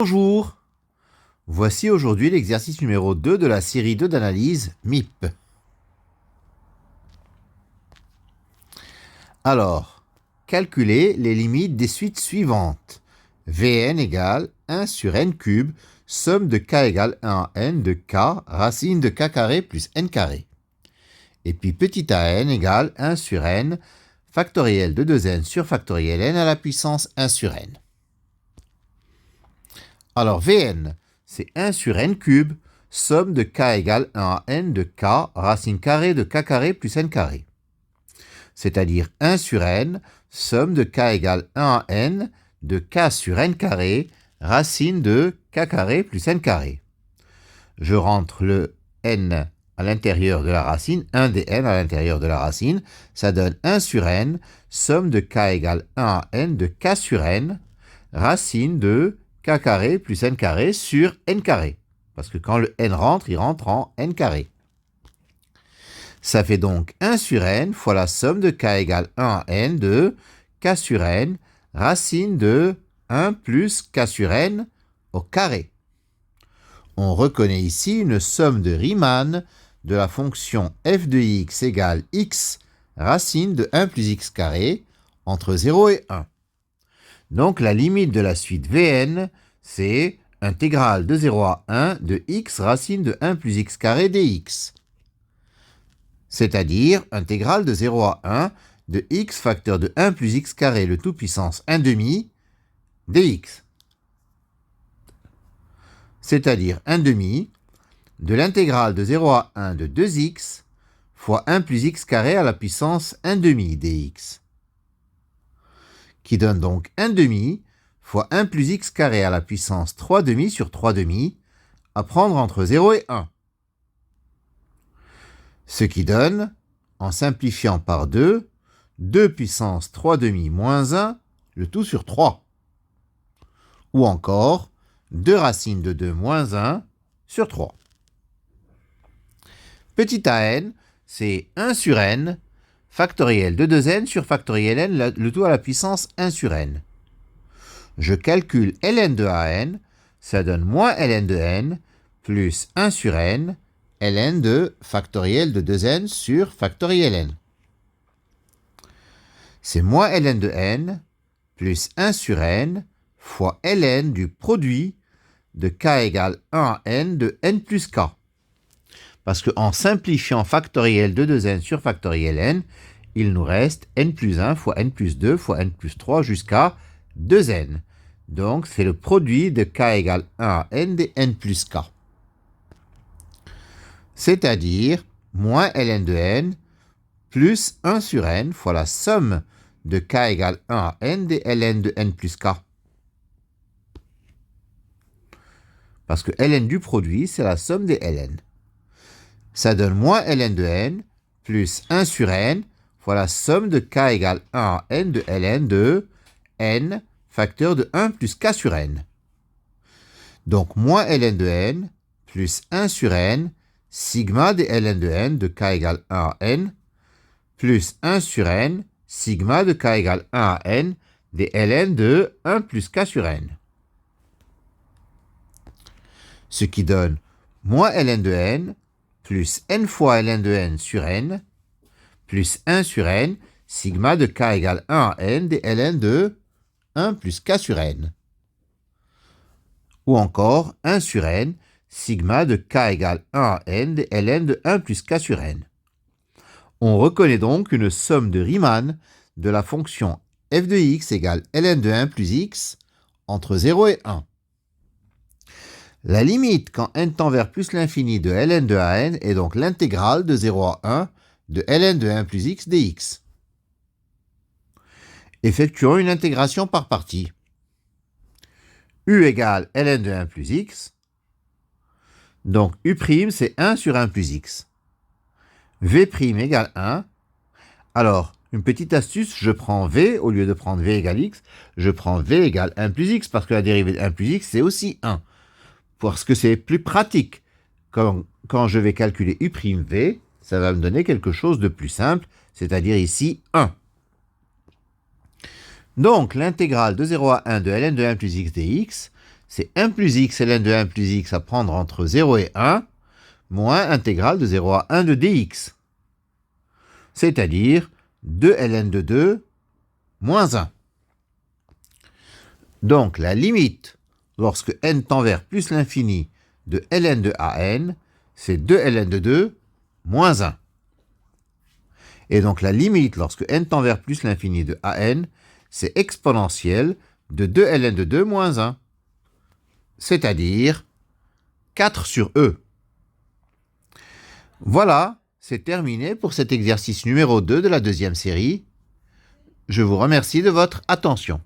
Bonjour, voici aujourd'hui l'exercice numéro 2 de la série 2 d'analyse MIP. Alors, calculez les limites des suites suivantes. Vn égale 1 sur n cube, somme de k égale 1 à n de k, racine de k carré plus n carré. Et puis petit a n égale 1 sur n, factoriel de 2n sur factoriel n à la puissance 1 sur n. Alors, Vn, c'est 1 sur n cube, somme de k égale 1 à n de k, racine carrée de k carré plus n carré. C'est-à-dire 1 sur n, somme de k égale 1 à n de k sur n carré, racine de k carré plus n carré. Je rentre le n à l'intérieur de la racine, 1 des n à l'intérieur de la racine, ça donne 1 sur n, somme de k égale 1 à n de k sur n, racine de k carré plus n carré sur n carré. Parce que quand le n rentre, il rentre en n carré. Ça fait donc 1 sur n fois la somme de k égale 1 à n de k sur n, racine de 1 plus k sur n au carré. On reconnaît ici une somme de Riemann de la fonction f de x égale x, racine de 1 plus x carré, entre 0 et 1. Donc la limite de la suite Vn, c'est intégrale de 0 à 1 de x racine de 1 plus x carré dx. C'est-à-dire intégrale de 0 à 1 de x facteur de 1 plus x carré le tout puissance 1 demi dx. C'est-à-dire 1 demi de l'intégrale de 0 à 1 de 2x fois 1 plus x carré à la puissance 1 demi dx. Qui donne donc 1 demi fois 1 plus x carré à la puissance 3 demi sur 3 demi, à prendre entre 0 et 1. Ce qui donne, en simplifiant par 2, 2 puissance 3 demi moins 1, le tout sur 3. Ou encore, 2 racines de 2 moins 1 sur 3. Petit a n, c'est 1 sur n, factoriel de 2n sur factoriel n, le tout à la puissance 1 sur n. Je calcule ln de an, ça donne moins ln de n, plus 1 sur n, ln de factoriel de 2n sur factoriel n. C'est moins ln de n, plus 1 sur n, fois ln du produit de k égale 1 à n de n plus k. Parce qu'en simplifiant factoriel de 2n sur factoriel n, il nous reste n plus 1 fois n plus 2 fois n plus 3 jusqu'à 2n. Donc, c'est le produit de k égale 1 à n de n plus k. C'est-à-dire moins ln de n plus 1 sur n fois la somme de k égale 1 à n de ln de n plus k. Parce que ln du produit, c'est la somme des ln. Ça donne moins ln de n plus 1 sur n fois la somme de k égale 1 à n de ln de n facteur de 1 plus k sur n. Donc moins ln de n plus 1 sur n sigma de ln de n de k égale 1 à n plus 1 sur n sigma de k égale 1 à n des ln de 1 plus k sur n. Ce qui donne moins ln de n plus n fois ln de n sur n, plus 1 sur n, sigma de k égale 1 à n des ln de 1 plus k sur n. Ou encore 1 sur n, sigma de k égale 1 à n des ln de 1 plus k sur n. On reconnaît donc une somme de Riemann de la fonction f de x égale ln de 1 plus x entre 0 et 1. La limite quand n tend vers plus l'infini de ln de an est donc l'intégrale de 0 à 1 de ln de 1 plus x dx. Effectuons une intégration par partie. U égale ln de 1 plus x. Donc U' c'est 1 sur 1 plus x. V' égale 1. Alors, une petite astuce, je prends V, au lieu de prendre V égale x, je prends V égale 1 plus x, parce que la dérivée de 1 plus x, c'est aussi 1. Parce que c'est plus pratique. Quand je vais calculer U'V, ça va me donner quelque chose de plus simple, c'est-à-dire ici 1. Donc, l'intégrale de 0 à 1 de ln de 1 plus x dx, c'est 1 plus x ln de 1 plus x à prendre entre 0 et 1, moins intégrale de 0 à 1 de dx. C'est-à-dire 2 ln de 2 moins 1. Donc la limite, lorsque n tend vers plus l'infini de ln de an, c'est 2 ln de 2 moins 1. Et donc la limite, lorsque n tend vers plus l'infini de an, c'est exponentielle de 2 ln de 2 moins 1. C'est-à-dire 4 sur e. Voilà, c'est terminé pour cet exercice numéro 2 de la deuxième série. Je vous remercie de votre attention.